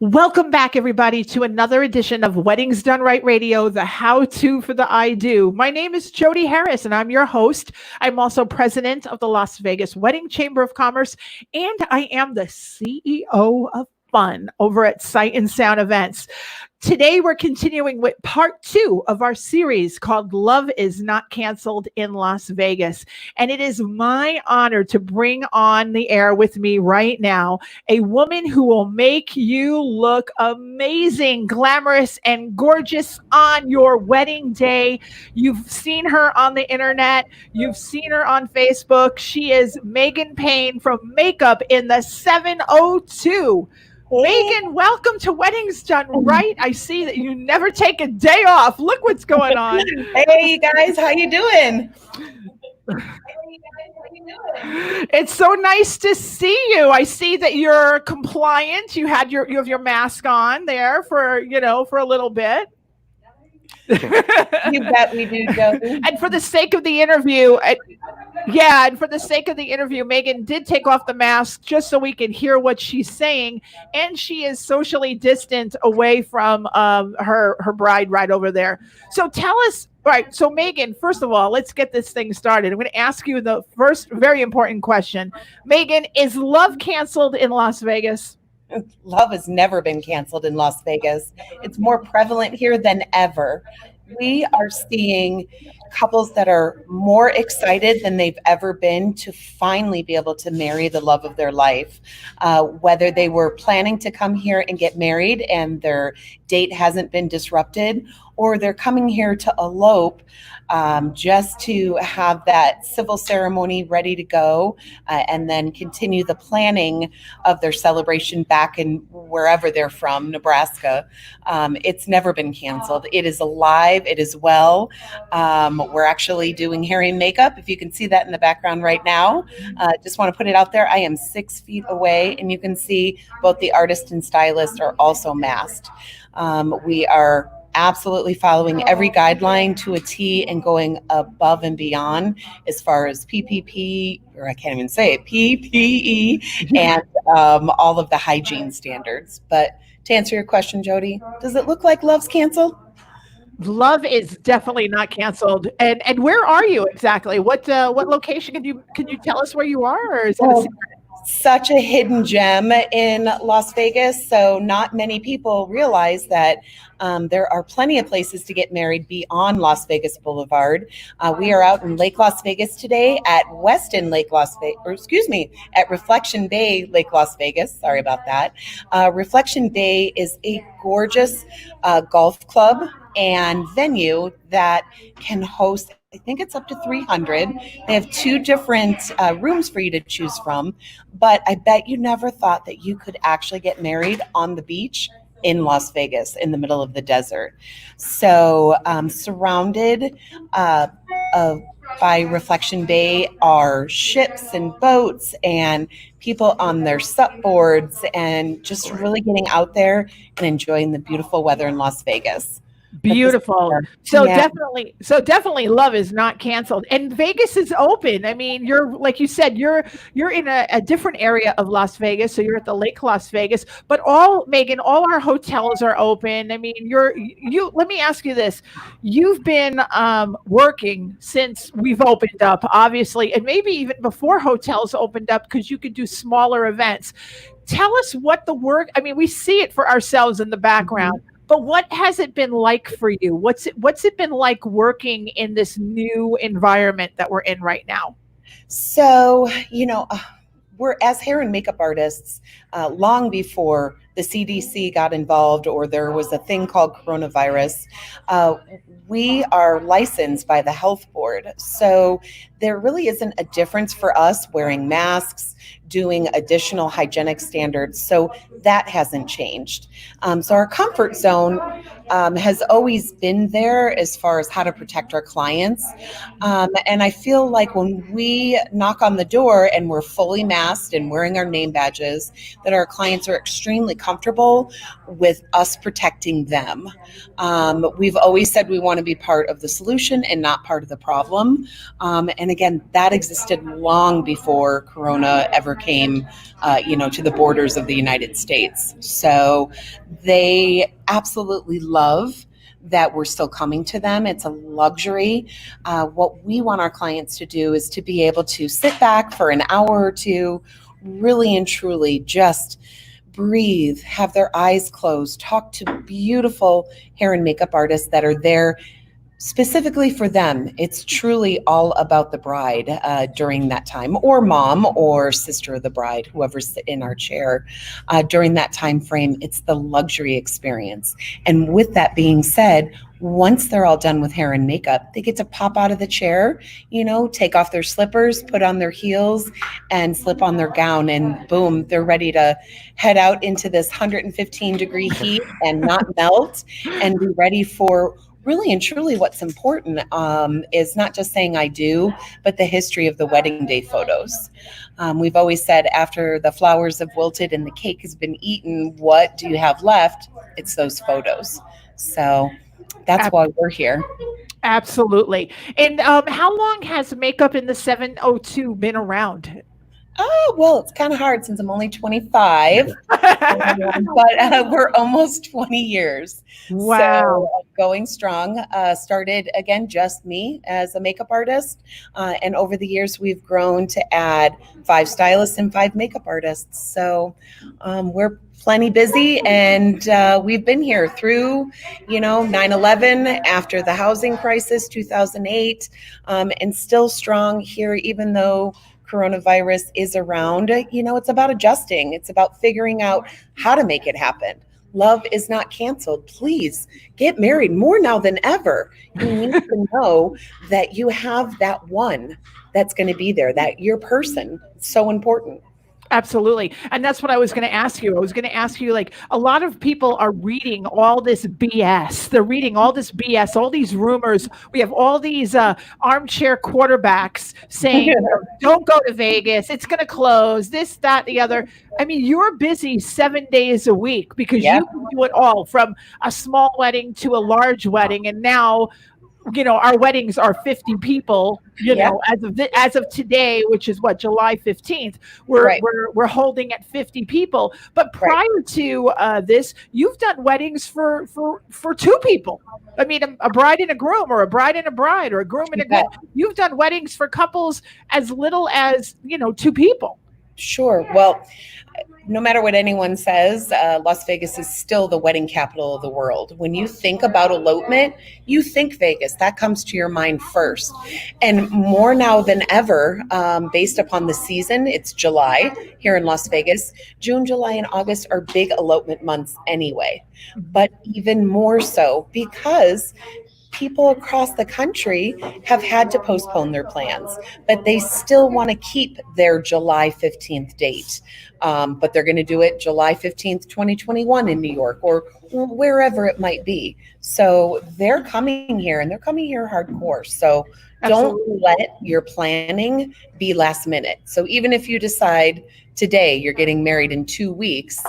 Welcome back, everybody, to another edition of Weddings Done Right Radio, the how-to for the I Do. My name is Jody Harris, and I'm your host. I'm also president of the Las Vegas Wedding Chamber of Commerce, and I am the CEO of Fun over at Sight and Sound Events. Today, we're continuing with part 2 of our series called Love is Not Canceled in Las Vegas. And it is my honor to bring on the air with me right now a woman who will make you look amazing, glamorous, and gorgeous on your wedding day. You've seen her on the internet. You've seen her on Facebook. She is Megan Payne from Makeup in the 702. Megan, welcome to Weddings Done Right. I see that you never take a day off. Look what's going on. Hey guys, how you doing? It's so nice to see you. I see that you're compliant. You have your mask on there for a little bit. You bet we do, Jody. And for the sake of the interview, Megan did take off the mask just so we can hear what she's saying, and she is socially distant away from her bride right over there. So tell us, right? So Megan, first of all, let's get this thing started. I'm going to ask you the first very important question. Megan, is love canceled in Las Vegas? Love has never been canceled in Las Vegas. It's more prevalent here than ever. We are seeing couples that are more excited than they've ever been to finally be able to marry the love of their life. Whether they were planning to come here and get married and their date hasn't been disrupted, or they're coming here to elope just to have that civil ceremony ready to go and then continue the planning of their celebration back in wherever they're from, Nebraska. It's never been canceled. It is alive. It is well. We're actually doing hair and makeup. If you can see that in the background right now, just want to put it out there. I am 6 feet away, and you can see both the artist and stylist are also masked. We are absolutely following every guideline to a T and going above and beyond as far as PPP, or I can't even say it, PPE, and all of the hygiene standards. But to answer your question, Jody, does it look like love's canceled? Love is definitely not canceled. And where are you exactly? What location can you tell us where you are, or is that a secret? Such a hidden gem in Las Vegas. So not many people realize that there are plenty of places to get married beyond Las Vegas Boulevard. We are out in Lake Las Vegas today at Westin Lake Las Vegas, at Reflection Bay Lake Las Vegas. Sorry about that. Reflection Bay is a gorgeous golf club and venue that can host, I think it's up to 300. They have 2 different rooms for you to choose from, but I bet you never thought that you could actually get married on the beach in Las Vegas in the middle of the desert. So surrounded by Reflection Bay are ships and boats and people on their sup boards and just really getting out there and enjoying the beautiful weather in Las Vegas. Beautiful. So definitely love is not canceled. And Vegas is open. I mean, you're, like you said, you're in a different area of Las Vegas. So you're at the Lake Las Vegas, but Megan, all our hotels are open. I mean, let me ask you this. You've been working since we've opened up, obviously, and maybe even before hotels opened up, because you could do smaller events. Tell us what the work, I mean, we see it for ourselves in the background. But what has it been like for you? What's it been like working in this new environment that we're in right now? So, we're, as hair and makeup artists, long before the CDC got involved or there was a thing called coronavirus, we are licensed by the health board. So there really isn't a difference for us wearing masks, doing additional hygienic standards. So that hasn't changed. So our comfort zone has always been there as far as how to protect our clients. And I feel like when we knock on the door and we're fully masked and wearing our name badges, that our clients are extremely comfortable with us protecting them. We've always said we want to be part of the solution and not part of the problem. And again, that existed long before Corona ever came, to the borders of the United States. So they absolutely love that we're still coming to them. It's a luxury. What we want our clients to do is to be able to sit back for an hour or two, really and truly just breathe, have their eyes closed, talk to beautiful hair and makeup artists that are there specifically for them. It's truly all about the bride during that time, or mom or sister of the bride, whoever's in our chair during that time frame. It's the luxury experience. And with that being said, once they're all done with hair and makeup, they get to pop out of the chair, take off their slippers, put on their heels, and slip on their gown, and boom, they're ready to head out into this 115-degree heat and not melt, and be ready for really and truly what's important is not just saying I do, but the history of the wedding day photos. We've always said after the flowers have wilted and the cake has been eaten, what do you have left? It's those photos. So that's why we're here. Absolutely. And how long has Makeup in the 702 been around? Oh, well, it's kind of hard since I'm only 25, but we're almost 20 years. Wow. So going strong. Started, again, just me as a makeup artist. And over the years, we've grown to add 5 stylists and 5 makeup artists. So we're plenty busy, and we've been here through, 9/11, after the housing crisis, 2008, and still strong here, even though coronavirus is around. It's about adjusting. It's about figuring out how to make it happen. Love is not canceled. Please get married more now than ever. You need to know that you have that one that's going to be there, that your person. It's so important. Absolutely. And that's what I was going to ask you. I was going to ask you, like, a lot of people are reading all this BS. They're reading all this BS, all these rumors. We have all these armchair quarterbacks saying, don't go to Vegas. It's going to close, this, that, the other. I mean, you're busy 7 days a week because you can do it all, from a small wedding to a large wedding. And now, our weddings are 50 people, as of today, which is what, July 15th, we're holding at 50 people. But prior to this, you've done weddings for 2 people. I mean, a bride and a groom, or a bride and a bride, or a groom and a groom. You've done weddings for couples as little as, 2 people. Sure. Well, no matter what anyone says, Las Vegas is still the wedding capital of the world. When you think about elopement, you think Vegas. That comes to your mind first. And more now than ever, based upon the season, it's July here in Las Vegas. June, July, and August are big elopement months anyway. But even more so because people across the country have had to postpone their plans, but they still want to keep their July 15th date. But they're going to do it July 15th, 2021 in New York, or wherever it might be. So they're coming here, and they're coming here hardcore. So don't let your planning be last minute. So even if you decide today you're getting married in 2 weeks,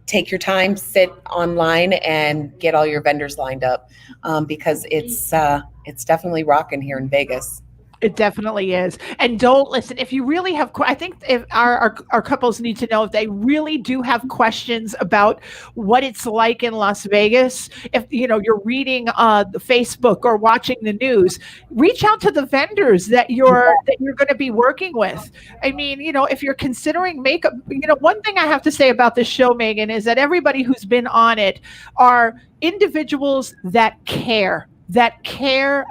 take your time, sit online, and get all your vendors lined up, because it's definitely rocking here in Vegas. It definitely is. And don't listen. If you really have, I think if our couples need to know, if they really do have questions about what it's like in Las Vegas, if you're reading the Facebook or watching the news, reach out to the vendors that you're going to be working with. I mean, if you're considering makeup, one thing I have to say about this show, Megan, is that everybody who's been on it are individuals that care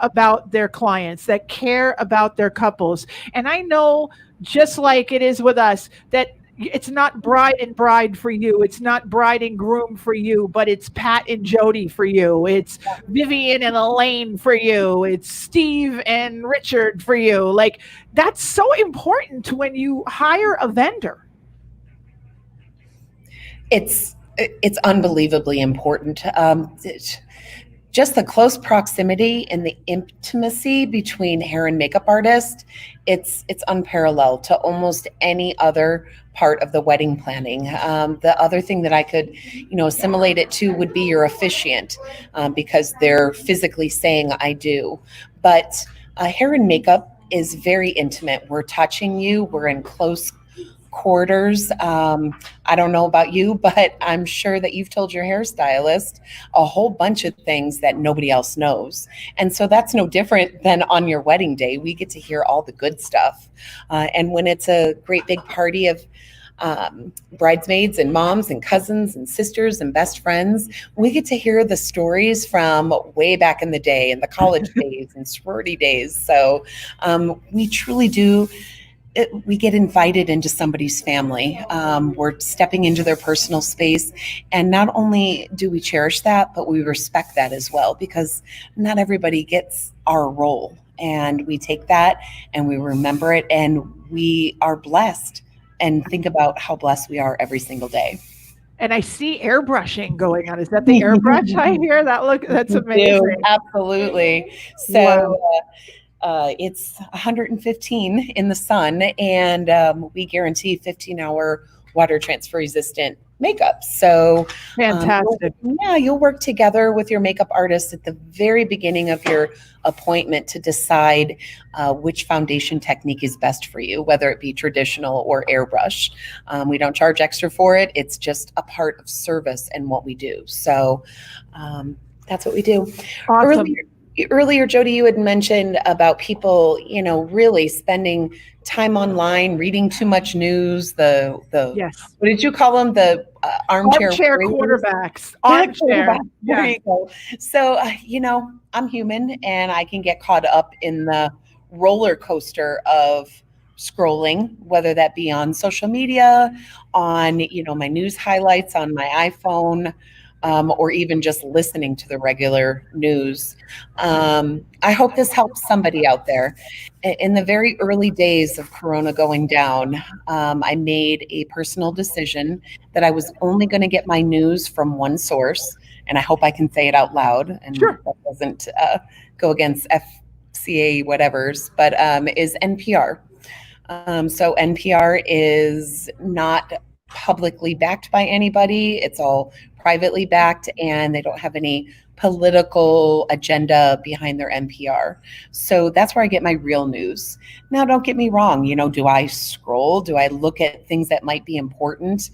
about their clients, that care about their couples. And I know, just like it is with us, that it's not bride and bride for you. It's not bride and groom for you, but it's Pat and Jody for you. It's Vivian and Elaine for you. It's Steve and Richard for you. Like, that's so important when you hire a vendor. It's unbelievably important. just the close proximity and the intimacy between hair and makeup artist, it's unparalleled to almost any other part of the wedding planning. The other thing that I could, assimilate it to would be your officiant, because they're physically saying I do. But hair and makeup is very intimate. We're touching you. We're in close quarters. I don't know about you, but I'm sure that you've told your hairstylist a whole bunch of things that nobody else knows. And so that's no different than on your wedding day. We get to hear all the good stuff. And when it's a great big party of bridesmaids and moms and cousins and sisters and best friends, we get to hear the stories from way back in the day and the college days and sorority days. So we truly do. We get invited into somebody's family. We're stepping into their personal space. And not only do we cherish that, but we respect that as well, because not everybody gets our role. And we take that and we remember it, and we are blessed, and think about how blessed we are every single day. And I see airbrushing going on. Is that the airbrush I hear? That's amazing. Absolutely. So wow. It's 115 in the sun, and we guarantee 15-hour water transfer resistant makeup. So fantastic. You'll work together with your makeup artist at the very beginning of your appointment to decide which foundation technique is best for you, whether it be traditional or airbrush. We don't charge extra for it. It's just a part of service and what we do. So that's what we do. Awesome. Earlier, Jody, you had mentioned about people, really spending time online, reading too much news. The yes. What did you call them? The armchair quarterbacks. Armchair. There you go. So, I'm human, and I can get caught up in the roller coaster of scrolling, whether that be on social media, on, my news highlights on my iPhone, or even just listening to the regular news. I hope this helps somebody out there. In the very early days of Corona going down, I made a personal decision that I was only going to get my news from one source, and I hope I can say it out loud, and sure. That doesn't go against FCA whatevers, but is NPR. So NPR is not publicly backed by anybody. It's all privately backed, and they don't have any political agenda behind their NPR. So that's where I get my real news. Now, don't get me wrong. Do I scroll? Do I look at things that might be important?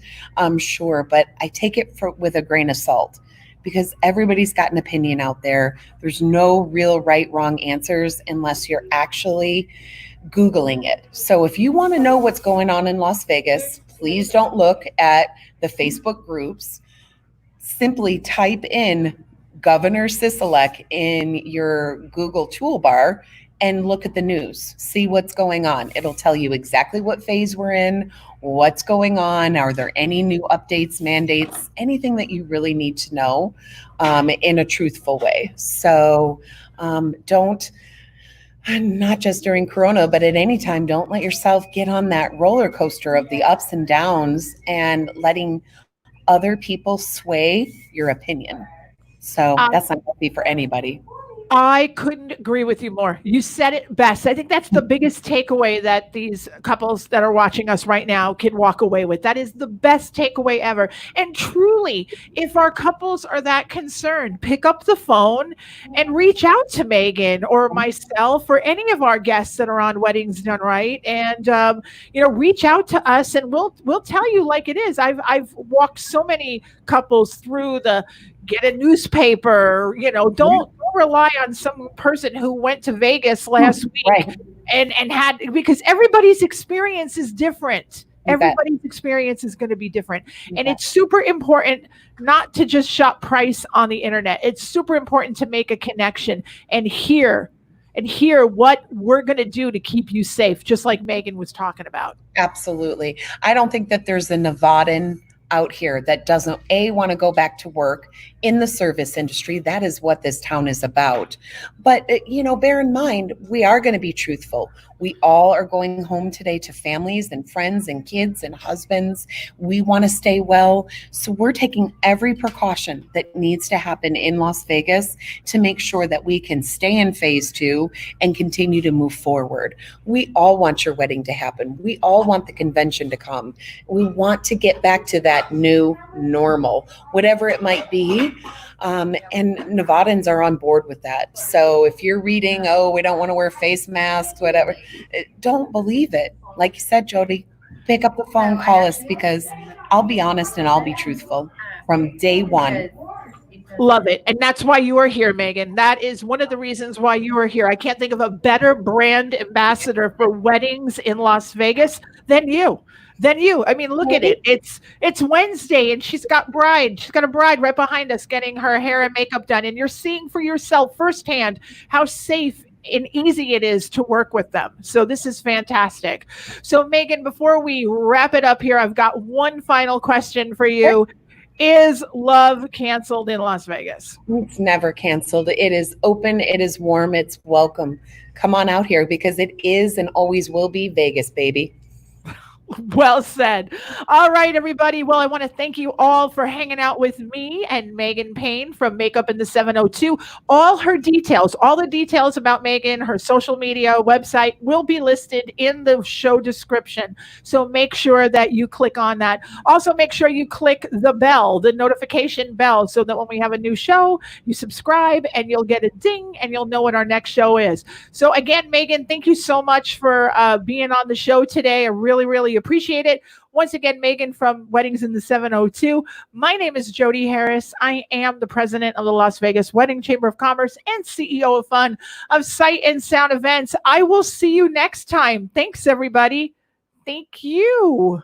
Sure, but I take it with a grain of salt, because everybody's got an opinion out there. There's no real right, wrong answers unless you're actually Googling it. So if you want to know what's going on in Las Vegas, please don't look at the Facebook groups. Simply type in Governor Sisolak in your Google toolbar and look at the news. See what's going on. It'll tell you exactly what phase we're in, what's going on. Are there any new updates, mandates, anything that you really need to know in a truthful way. So don't, not just during Corona, but at any time, don't let yourself get on that roller coaster of the ups and downs and letting other people sway your opinion. So that's not healthy for anybody. I couldn't agree with you more. You said it best. I think that's the biggest takeaway that these couples that are watching us right now can walk away with. That is the best takeaway ever. And truly, if our couples are that concerned, pick up the phone and reach out to Megan or myself or any of our guests that are on Weddings Done Right, and reach out to us, and we'll tell you like it is. I've walked so many couples through the get a newspaper, don't rely on some person who went to Vegas last week right. and had, because everybody's experience is different. Everybody's experience is going to be different. And it's super important not to just shop price on the internet. It's super important to make a connection and hear what we're going to do to keep you safe, just like Megan was talking about. Absolutely. I don't think that there's a Nevadan out here that doesn't want to go back to work in the service industry. That is what this town is about. But bear in mind, we are going to be truthful. We all are going home today to families and friends and kids and husbands. We want to stay well. So we're taking every precaution that needs to happen in Las Vegas to make sure that we can stay in phase 2 and continue to move forward. We all want your wedding to happen. We all want the convention to come. We want to get back to that new normal, whatever it might be. And Nevadans are on board with that. So if you're reading, oh, we don't want to wear face masks, whatever, don't believe it. Like you said, Jody, pick up the phone, call us, because I'll be honest and I'll be truthful from day one. Love it. And that's why you are here, Megan. That is one of the reasons why you are here. I can't think of a better brand ambassador for weddings in Las Vegas than you. I mean, look at it. It's Wednesday and she's got a bride right behind us getting her hair and makeup done. And you're seeing for yourself firsthand how safe and easy it is to work with them. So this is fantastic. So Megan, before we wrap it up here, I've got one final question for you. Is love canceled in Las Vegas? It's never canceled. It is open. It is warm. It's welcome. Come on out here, because it is and always will be Vegas, baby. Well said. All right, everybody. Well, I want to thank you all for hanging out with me and Megan Payne from Makeup in the 702. All the details about Megan, her social media, website will be listed in the show description. So make sure that you click on that. Also, make sure you click the bell, the notification bell, so that when we have a new show, you subscribe and you'll get a ding and you'll know what our next show is. So again, Megan, thank you so much for being on the show today. I really, really appreciate it. Once again, Megan from Weddings in the 702. My name is Jody Harris. I am the president of the Las Vegas Wedding Chamber of Commerce and CEO of Fun of Sight and Sound Events. I will see you next time. Thanks, everybody. Thank you.